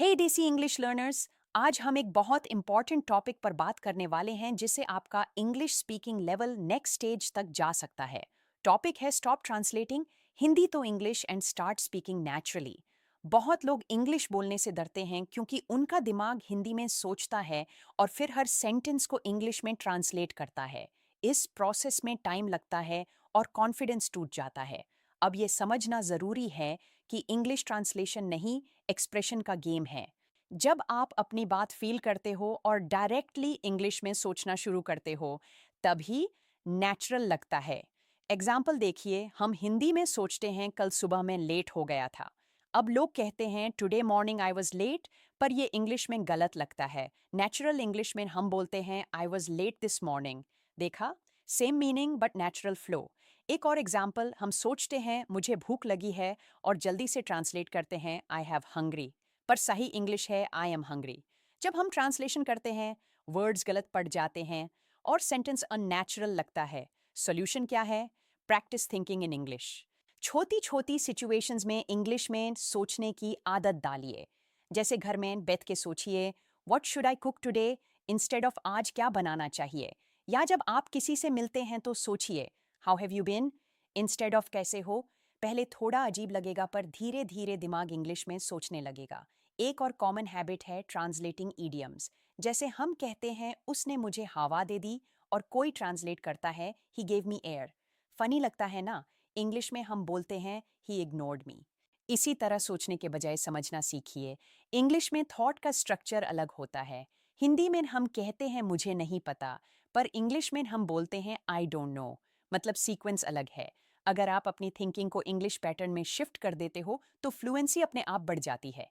हे देसी English learners, आज हम एक बहुत इंपॉर्टेंट टॉपिक पर बात करने वाले हैं जिससे आपका English speaking level next stage तक जा सकता है। टॉपिक है स्टॉप ट्रांसलेटिंग हिंदी तो English and start speaking naturally. बहुत लोग इंग्लिश बोलने से डरते हैं क्योंकि उनका दिमाग हिंदी में सोचता है और फिर हर सेंटेंस को इंग्लिश में ट्रांसलेट करता है। इस प्रोसेस में टाइम लगता है और कॉन्फिडेंस टूट जाता है। अब ये समझना ज़रूरी है कि इंग्लिश ट्रांसलेशन नहीं, एक्सप्रेशन का गेम है। जब आप अपनी बात फील करते हो और डायरेक्टली इंग्लिश में सोचना शुरू करते हो, तभी नेचुरल लगता है। एग्जाम्पल देखिए, हम हिंदी में सोचते हैं कल सुबह मैं लेट हो गया था। अब लोग कहते हैं today morning I was late, पर ये इंग्लिश में गलत लगता है। नेचुरल इंग्लिश में हम बोलते हैं I was late this morning. देखा, same meaning but natural flow. एक और एग्जाम्पल, हम सोचते हैं मुझे भूख लगी है और जल्दी से ट्रांसलेट करते हैं आई हैव हंग्री, पर सही इंग्लिश है आई एम हंग्री। जब हम ट्रांसलेशन करते हैं, वर्ड्स गलत पड़ जाते हैं और सेंटेंस अननेचुरल लगता है। सॉल्यूशन क्या है? Practice thinking in English. छोटी छोटी सिचुएशंस में इंग्लिश में सोचने की आदत डालिए। जैसे घर में बैठ के सोचिए, what should I cook today, instead of आज क्या बनाना चाहिए। या जब आप किसी से मिलते हैं तो सोचिए, how have you been, instead of कैसे हो। पहले थोड़ा अजीब लगेगा, पर धीरे धीरे दिमाग इंग्लिश में सोचने लगेगा। एक और कॉमन हैबिट है ट्रांसलेटिंग ईडियम्स। जैसे हम कहते हैं उसने मुझे हवा दे दी, और कोई ट्रांसलेट करता है he gave me air. Funny लगता है ना? इंग्लिश में हम बोलते हैं ही इग्नोर्ड मी। इसी तरह सोचने के बजाय समझना सीखिए। इंग्लिश में थॉट का स्ट्रक्चर अलग होता है। हिंदी में हम कहते हैं मुझे नहीं पता, पर इंग्लिश में हम बोलते हैं आई डोंट नो। मतलब सीक्वेंस अलग है। अगर आप अपनी थिंकिंग को इंग्लिश पैटर्न में शिफ्ट कर देते हो तो फ्लुएंसी अपने आप बढ़ जाती है।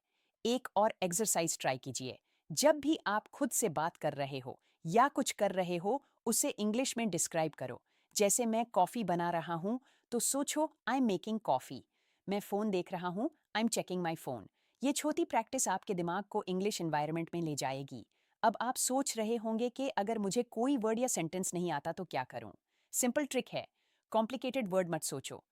एक और एक्सरसाइज ट्राई कीजिए। जब भी आप खुद से बात कर रहे हो या कुछ कर रहे हो, उसे इंग्लिश में डिस्क्राइब करो। जैसे मैं कॉफी बना रहा हूं, तो सोचो आई एम मेकिंग कॉफी। मैं फोन देख रहा हूं, I am checking my phone. ये छोटी प्रैक्टिस आपके दिमाग को इंग्लिश एनवायरनमेंट में ले जाएगी। अब आप सोच रहे होंगे कि अगर मुझे कोई वर्ड या सेंटेंस नहीं आता तो क्या करूं। सिंपल ट्रिक है, कॉम्प्लिकेटेड वर्ड मत सोचो,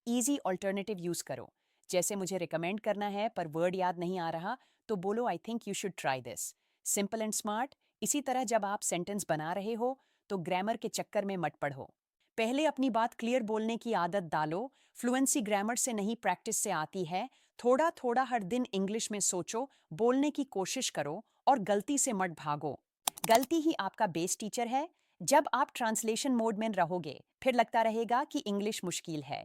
ईजी ऑल्टरनेटिव यूज करो। जैसे मुझे रिकमेंड करना है पर वर्ड याद नहीं आ रहा, तो बोलो I think you should try this. Simple and smart. इसी तरह जब आप सेंटेंस बना रहे हो तो ग्रामर के चक्कर में मत पढ़ो। पहले अपनी बात क्लियर बोलने की आदत डालो। फ्लुएंसी ग्रामर से नहीं, प्रैक्टिस से आती है। थोड़ा थोड़ा हर दिन इंग्लिश में सोचो, बोलने की कोशिश करो और गलती से मत भागो। गलती ही आपका बेस टीचर है। जब आप ट्रांसलेशन मोड में रहोगे फिर लगता रहेगा कि इंग्लिश मुश्किल है,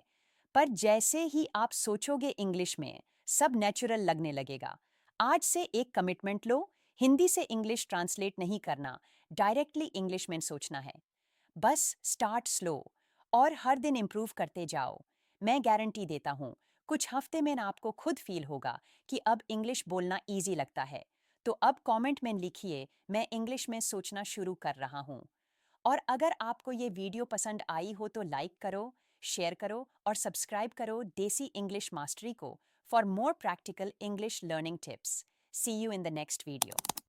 पर जैसे ही आप सोचोगे इंग्लिश में, सब नेचुरल लगने लगेगा। आज से एक कमिटमेंट लो, हिंदी से इंग्लिश ट्रांसलेट नहीं करना, डायरेक्टली इंग्लिश में सोचना है। बस स्टार्ट स्लो और हर दिन इम्प्रूव करते जाओ। मैं गारंटी देता हूँ, कुछ हफ्ते में ना आपको खुद फील होगा कि अब इंग्लिश बोलना इजी लगता है। तो अब कमेंट में लिखिए, मैं इंग्लिश में सोचना शुरू कर रहा हूँ। और अगर आपको ये वीडियो पसंद आई हो तो लाइक करो, शेयर करो और सब्सक्राइब करो देसी इंग्लिश मास्टरी को for more practical English learning tips. See you in the next video.